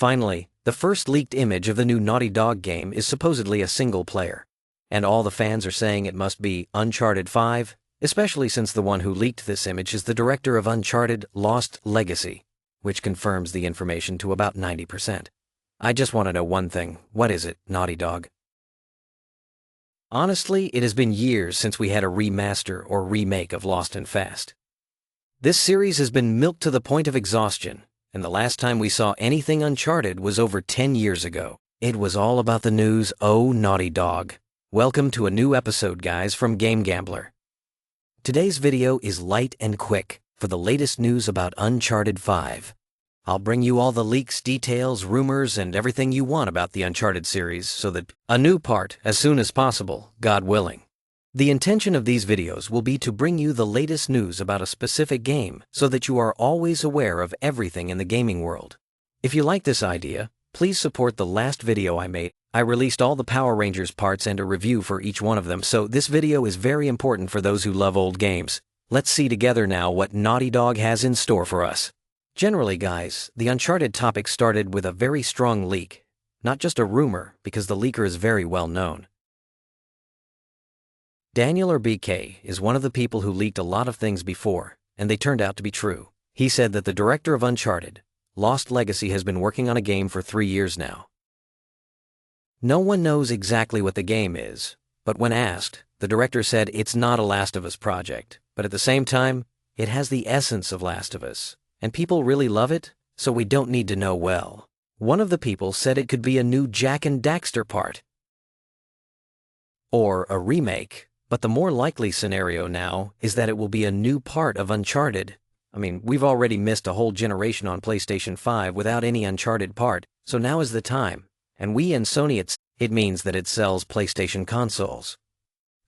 Finally, the first leaked image of the new Naughty Dog game is supposedly a single player. And all the fans are saying it must be Uncharted 5, especially since the one who leaked this image is the director of Uncharted Lost Legacy, which confirms the information to about 90%. I just want to know one thing. What is it, Naughty Dog? Honestly, it has been years since we had a remaster or remake of Lost and Fast. This series has been milked to the point of exhaustion, and the last time we saw anything Uncharted was over 10 years ago. It was all about the news, oh Naughty Dog. Welcome to a new episode, guys, from Game Gambler. Today's video is light and quick for the latest news about Uncharted 5. I'll bring you all the leaks, details, rumors, and everything you want about the Uncharted series so that a new part as soon as possible, God willing. The intention of these videos will be to bring you the latest news about a specific game so that you are always aware of everything in the gaming world. If you like this idea, please support the last video I made. I released all the Power Rangers parts and a review for each one of them, so this video is very important for those who love old games. Let's see together now what Naughty Dog has in store for us. Generally, guys, the Uncharted topic started with a very strong leak, not just a rumor, because the leaker is very well known. Daniel or BK is one of the people who leaked a lot of things before, and they turned out to be true. He said that the director of Uncharted, Lost Legacy, has been working on a game for 3 years now. No one knows exactly what the game is, but when asked, the director said it's not a Last of Us project, but at the same time, it has the essence of Last of Us, and people really love it, so we don't need to know well. One of the people said it could be a new Jak and Daxter part, or a remake, but the more likely scenario now is that it will be a new part of Uncharted. I mean, we've already missed a whole generation on PlayStation 5 without any Uncharted part, so now is the time. And we and Sony, it means that it sells PlayStation consoles.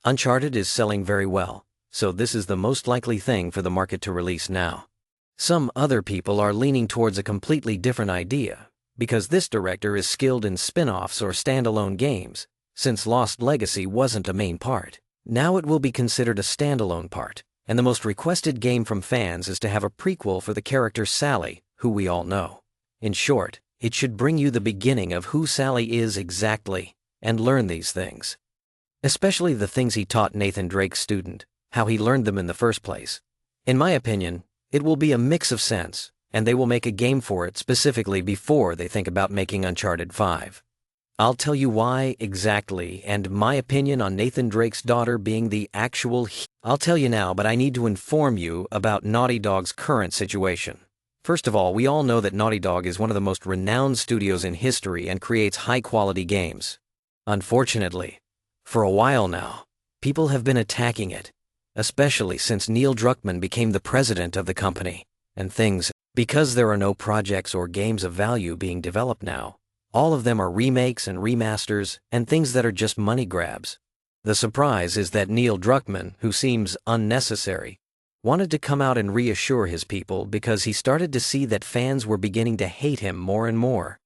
Uncharted is selling very well, so this is the most likely thing for the market to release now. Some other people are leaning towards a completely different idea, because this director is skilled in spin-offs or standalone games, since Lost Legacy wasn't a main part. Now it will be considered a standalone part, and the most requested game from fans is to have a prequel for the character Sally, who we all know. In short, it should bring you the beginning of who Sally is exactly, and learn these things. Especially the things he taught Nathan Drake's student, how he learned them in the first place. In my opinion, it will be a mix of sense, and they will make a game for it specifically before they think about making Uncharted 5. I'll tell you why exactly, and my opinion on Nathan Drake's daughter being the actual I'll tell you now, but I need to inform you about Naughty Dog's current situation. First of all, we all know that Naughty Dog is one of the most renowned studios in history and creates high-quality games. Unfortunately, for a while now, people have been attacking it, especially since Neil Druckmann became the president of the company, and because there are no projects or games of value being developed now. All of them are remakes and remasters and things that are just money grabs. The surprise is that Neil Druckmann, who seems unnecessary, wanted to come out and reassure his people because he started to see that fans were beginning to hate him more and more.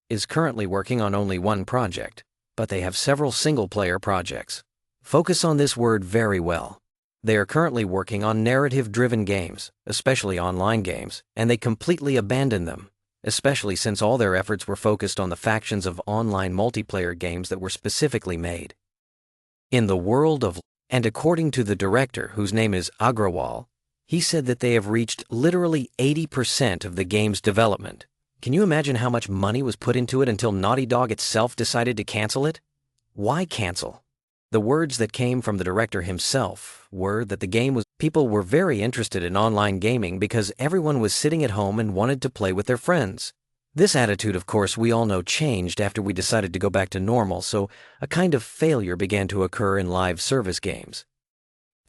He is currently working on only one project, but they have several single-player projects. Focus on this word very well. They are currently working on narrative-driven games, especially online games, and they completely abandoned them, especially since all their efforts were focused on the factions of online multiplayer games that were specifically made. In the world of, and according to the director, whose name is Agrawal, he said that they have reached literally 80% of the game's development. Can you imagine how much money was put into it until Naughty Dog itself decided to cancel it? Why cancel? The words that came from the director himself were that people were very interested in online gaming because everyone was sitting at home and wanted to play with their friends. This attitude, of course, we all know changed after we decided to go back to normal, so a kind of failure began to occur in live service games.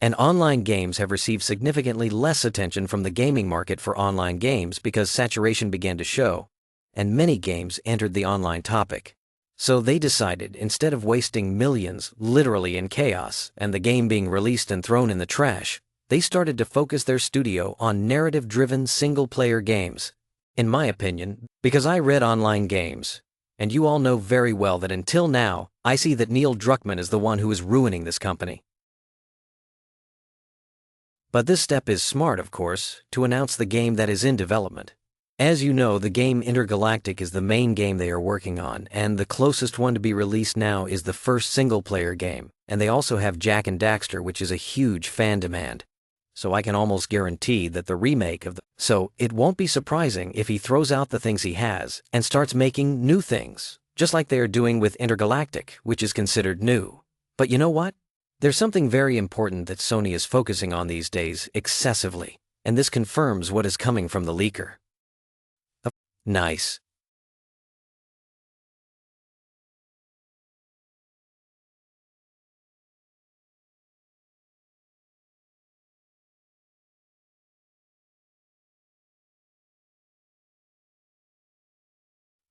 And online games have received significantly less attention from the gaming market for online games because saturation began to show, and many games entered the online topic. So they decided, instead of wasting millions literally in chaos and the game being released and thrown in the trash, they started to focus their studio on narrative-driven single-player games. In my opinion, because I read online games, and you all know very well that until now, I see that Neil Druckmann is the one who is ruining this company. But this step is smart, of course, to announce the game that is in development. As you know, the game Intergalactic is the main game they are working on, and the closest one to be released now is the first single-player game, and they also have Jak and Daxter, which is a huge fan demand. So I can almost guarantee that the remake of So it won't be surprising if he throws out the things he has and starts making new things, just like they are doing with Intergalactic, which is considered new. But you know what? There's something very important that Sony is focusing on these days excessively, and this confirms what is coming from the leaker. Nice.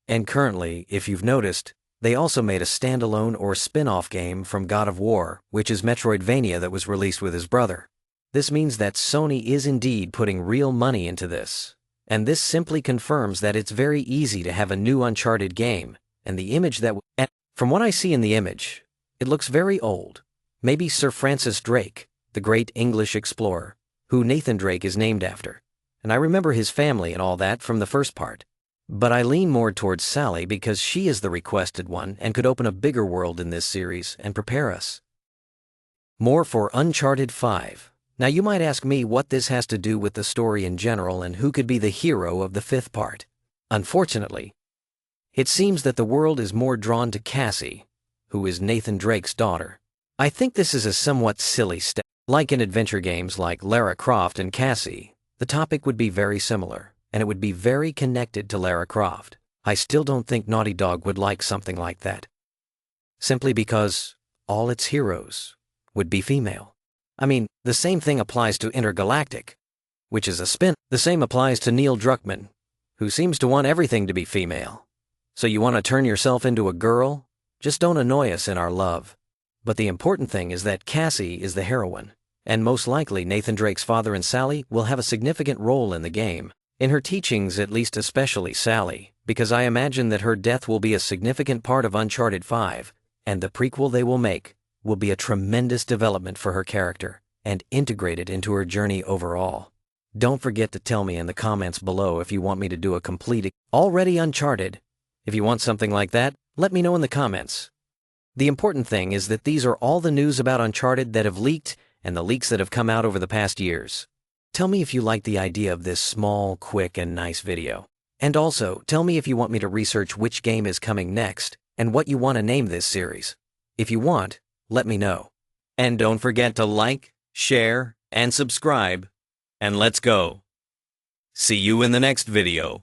And currently, if you've noticed, they also made a standalone or spin-off game from God of War, which is Metroidvania that was released with his brother. This means that Sony is indeed putting real money into this. And this simply confirms that it's very easy to have a new Uncharted game, and the image that from what I see in the image, it looks very old. Maybe Sir Francis Drake, the great English explorer, who Nathan Drake is named after. And I remember his family and all that from the first part. But I lean more towards Sally because she is the requested one and could open a bigger world in this series and prepare us more for Uncharted 5. Now you might ask me what this has to do with the story in general and who could be the hero of the fifth part. Unfortunately, it seems that the world is more drawn to Cassie, who is Nathan Drake's daughter. I think this is a somewhat silly step. Like in adventure games like Lara Croft and Cassie, the topic would be very similar, and it would be very connected to Lara Croft. I still don't think Naughty Dog would like something like that. Simply because all its heroes would be female. I mean, the same thing applies to Intergalactic, which is a spin. The same applies to Neil Druckmann, who seems to want everything to be female. So you want to turn yourself into a girl? Just don't annoy us in our love. But the important thing is that Cassie is the heroine, and most likely Nathan Drake's father and Sally will have a significant role in the game. In her teachings, at least especially Sally, because I imagine that her death will be a significant part of Uncharted 5, and the prequel they will make will be a tremendous development for her character and integrated into her journey overall. Don't forget to tell me in the comments below if you want me to do a complete already Uncharted. If you want something like that, let me know in the comments. The important thing is that these are all the news about Uncharted that have leaked and the leaks that have come out over the past years. Tell me if you like the idea of this small, quick, and nice video. And also, tell me if you want me to research which game is coming next and what you want to name this series. If you want, let me know. And don't forget to like, share, and subscribe. And let's go. See you in the next video.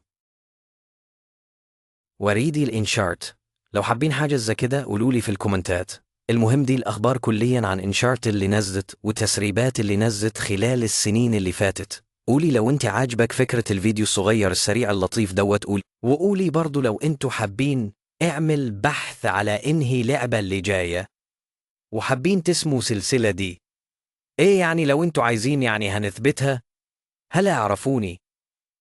وريدي الانشارت. لو حابين حاجة زي كده قولولي في الكومنتات. المهم دي الأخبار كليا عن انشارت اللي نزلت والتسريبات اللي نزلت خلال السنين اللي فاتت. قولي لو انت عاجبك فكرة الفيديو الصغير السريع اللطيف دوت قولي. وقولي برضو لو انتوا حابين اعمل بحث على انهي لعبة اللي جاية وحابين تسموا سلسلة دي. ايه يعني لو انتوا عايزين يعني هنثبتها؟ هلا اعرفوني.